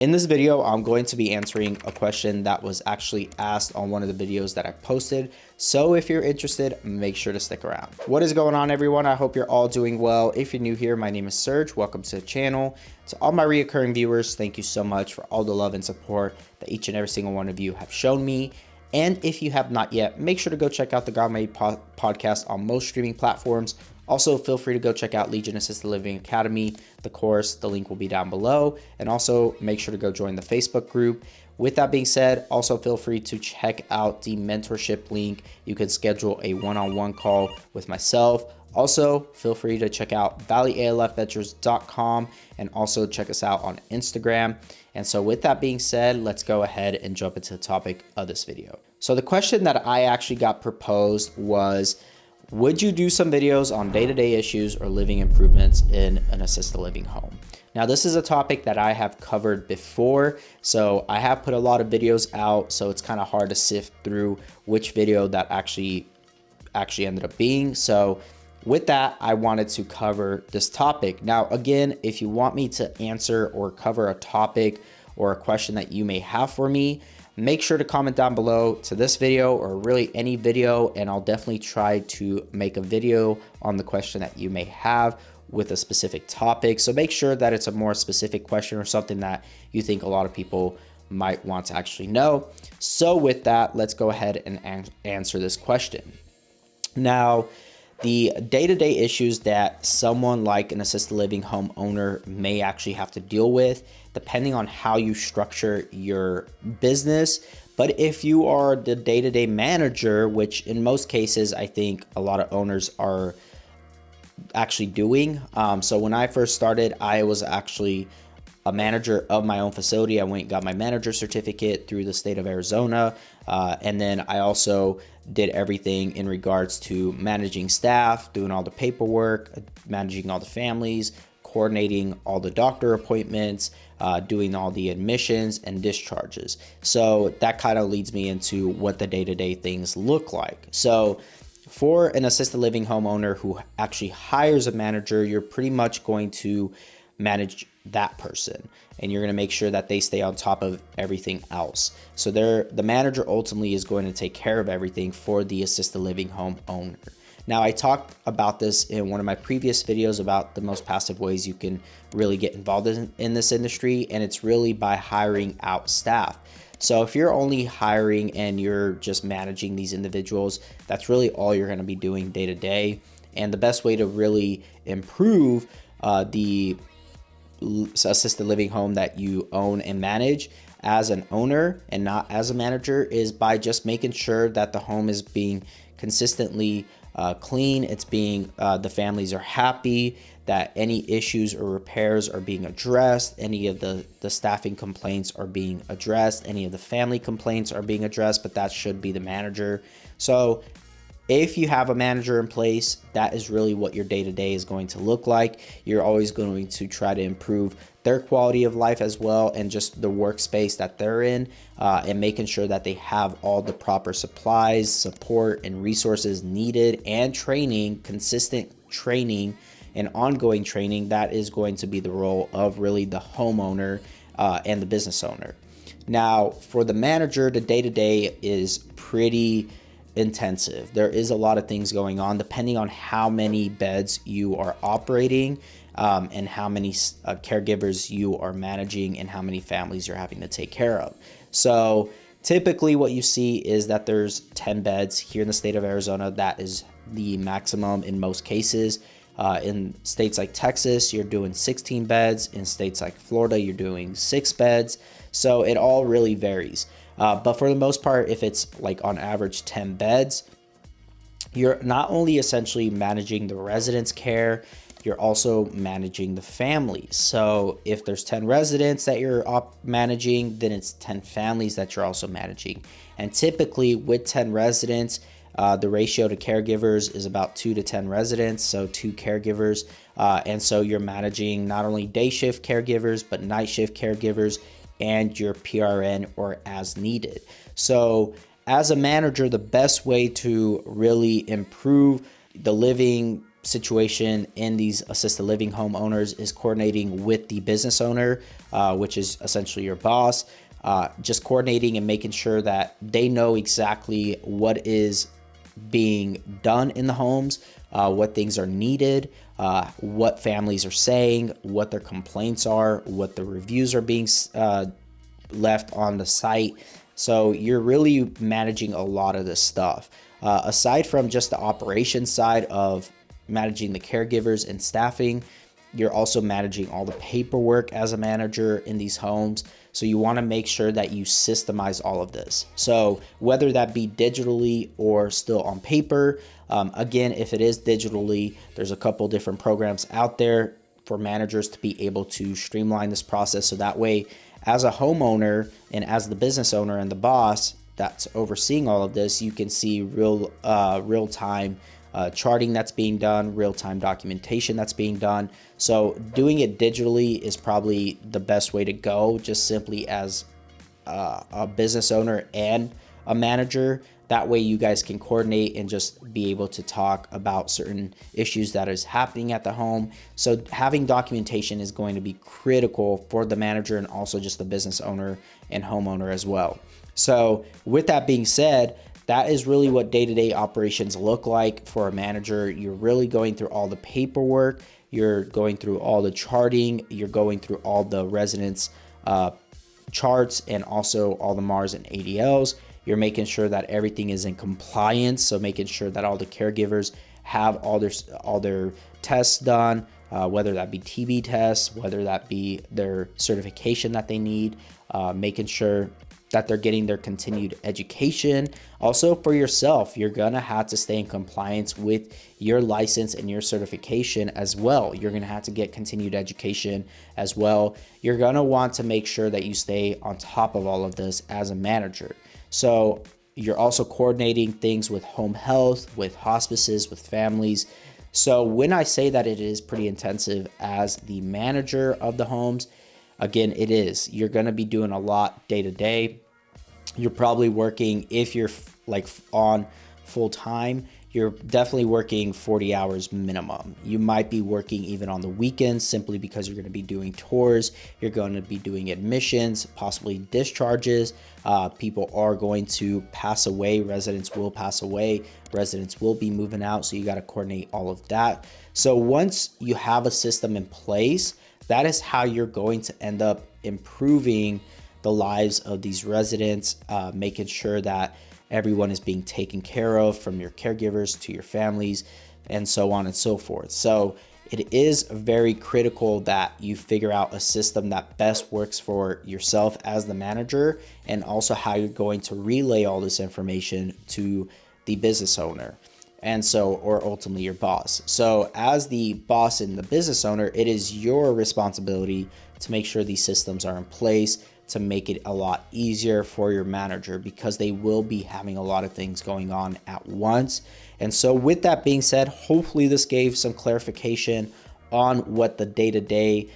In this video, I'm going to be answering a question that was actually asked on one of the videos that I posted. So if you're interested, make sure to stick around. What is going on, everyone? I hope you're all doing well. If you're new here, my name is Serge. Welcome to the channel. To all my reoccurring viewers, thank you so much for all the love and support that each and every single one of you have shown me. And if you have not yet, make sure to go check out the God Made podcast on most streaming platforms. Also, feel free to go check out Legion Assisted Living Academy, the course. The link will be down below. And also make sure to go join the Facebook group. With that being said, also feel free to check out the mentorship link. You can schedule a one-on-one call with myself. Also, feel free to check out valleyalfventures.com and also check us out on Instagram. And so with that being said, let's go ahead and jump into the topic of this video. So the question that I actually got proposed was, would you do some videos on day-to-day issues or living improvements in an assisted living home? Now, this is a topic that I have covered before, so I have put a lot of videos out, so it's kind of hard to sift through which video that actually ended up being. So with that, I wanted to cover this topic. Now, again, if you want me to answer or cover a topic or a question that you may have for me, make sure to comment down below to this video or really any video, and I'll definitely try to make a video on the question that you may have with a specific topic. So make sure that it's a more specific question or something that you think a lot of people might want to actually know. So with that, let's go ahead and answer this question. Now, the day-to-day issues that someone like an assisted living home owner may actually have to deal with, depending on how you structure your business. But if you are the day-to-day manager, which in most cases I think a lot of owners are actually doing. So when I first started, I was actually a manager of my own facility. I went and got my manager certificate through the state of Arizona. And then I also did everything in regards to managing staff, doing all the paperwork, managing all the families, coordinating all the doctor appointments, doing all the admissions and discharges. So that kind of leads me into what the day-to-day things look like. So for an assisted living homeowner who actually hires a manager, you're pretty much going to manage that person, and you're going to make sure that they stay on top of everything else. So the manager ultimately is going to take care of everything for the assisted living home owner. Now, I talked about this in one of my previous videos about the most passive ways you can really get involved in this industry, and it's really by hiring out staff. So if you're only hiring and you're just managing these individuals, that's really all you're going to be doing day to day. And the best way to really improve the assisted living home that you own and manage as an owner and not as a manager is by just making sure that the home is being consistently clean. It's being the families are happy, that any issues or repairs are being addressed, any of the staffing complaints are being addressed, any of the family complaints are being addressed, but that should be the manager. So if you have a manager in place, that is really what your day-to-day is going to look like. You're always going to try to improve their quality of life as well, and just the workspace that they're in, and making sure that they have all the proper supplies, support, and resources needed, and training, consistent training and ongoing training. That is going to be the role of really the homeowner and the business owner. Now, for the manager, the day-to-day is pretty intensive. There is a lot of things going on depending on how many beds you are operating, and how many caregivers you are managing, and how many families you're having to take care of. So typically what you see is that there's 10 beds here in the state of Arizona. That is the maximum in most cases. In states like Texas, you're doing 16 beds. In states like Florida, you're doing 6 beds. So it all really varies. But for the most part, if it's like on average 10 beds, you're not only essentially managing the residents' care, you're also managing the families. So if there's 10 residents that you're managing, then it's 10 families that you're also managing. And typically with 10 residents, the ratio to caregivers is about 2 to 10 residents, so 2 caregivers. And so you're managing not only day shift caregivers, but night shift caregivers, and your PRN or as needed. So as a manager, the best way to really improve the living situation in these assisted living homeowners is coordinating with the business owner, which is essentially your boss. Just coordinating and making sure that they know exactly what is being done in the homes, what things are needed, what families are saying, what their complaints are, what the reviews are being left on the site. So you're really managing a lot of this stuff. Aside from just the operations side of managing the caregivers and staffing, you're also managing all the paperwork as a manager in these homes. So you want to make sure that you systemize all of this. So whether that be digitally or still on paper, again, if it is digitally, there's a couple different programs out there for managers to be able to streamline this process. So that way, as a homeowner and as the business owner and the boss that's overseeing all of this, you can see real-time charting that's being done, real-time documentation that's being done. So doing it digitally is probably the best way to go, just simply as a business owner and a manager. That way you guys can coordinate and just be able to talk about certain issues that is happening at the home. So having documentation is going to be critical for the manager and also just the business owner and homeowner as well. So with that being said, that is really what day-to-day operations look like for a manager. You're really going through all the paperwork, you're going through all the charting, you're going through all the residents' charts and also all the MARs and ADLs. You're making sure that everything is in compliance, so making sure that all the caregivers have all their tests done, whether that be TB tests, whether that be their certification that they need, making sure that they're getting their continued education. Also for yourself, you're gonna have to stay in compliance with your license and your certification as well. You're gonna have to get continued education as well. You're gonna want to make sure that you stay on top of all of this as a manager. So you're also coordinating things with home health, with hospices, with families. So when I say that it is pretty intensive as the manager of the homes, again, it is. You're going to be doing a lot day to day. You're probably working, if you're like on full time, you're definitely working 40 hours minimum. You might be working even on the weekends simply because you're going to be doing tours. You're going to be doing admissions, possibly discharges. People are going to pass away. Residents will pass away. Residents will be moving out. So you got to coordinate all of that. So once you have a system in place, that is how you're going to end up improving the lives of these residents, making sure that everyone is being taken care of, from your caregivers to your families and so on and so forth. So it is very critical that you figure out a system that best works for yourself as the manager, and also how you're going to relay all this information to the business owner. And so, or ultimately your boss. So as the boss and the business owner, it is your responsibility to make sure these systems are in place, to make it a lot easier for your manager, because they will be having a lot of things going on at once. And so with that being said, hopefully this gave some clarification on what the day-to-day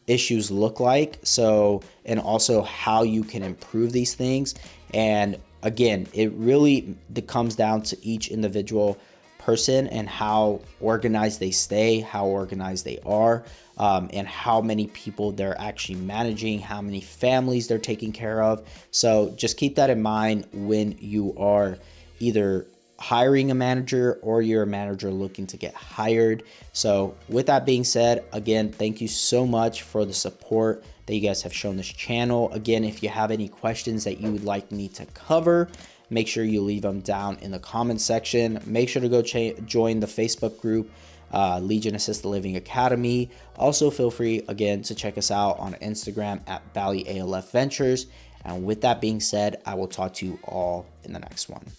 issues look like. So, and also how you can improve these things. And again, it really comes down to each individual person and how organized they stay, how organized they are, and how many people they're actually managing, how many families they're taking care of. So just keep that in mind when you are either hiring a manager or you're a manager looking to get hired. So with that being said, again, thank you so much for the support that you guys have shown this channel. Again, if you have any questions that you would like me to cover, make sure you leave them down in the comment section. Make sure to go join the Facebook group, Legion Assisted Living Academy. Also feel free again to check us out on Instagram at Valley ALF Ventures. And with that being said, I will talk to you all in the next one.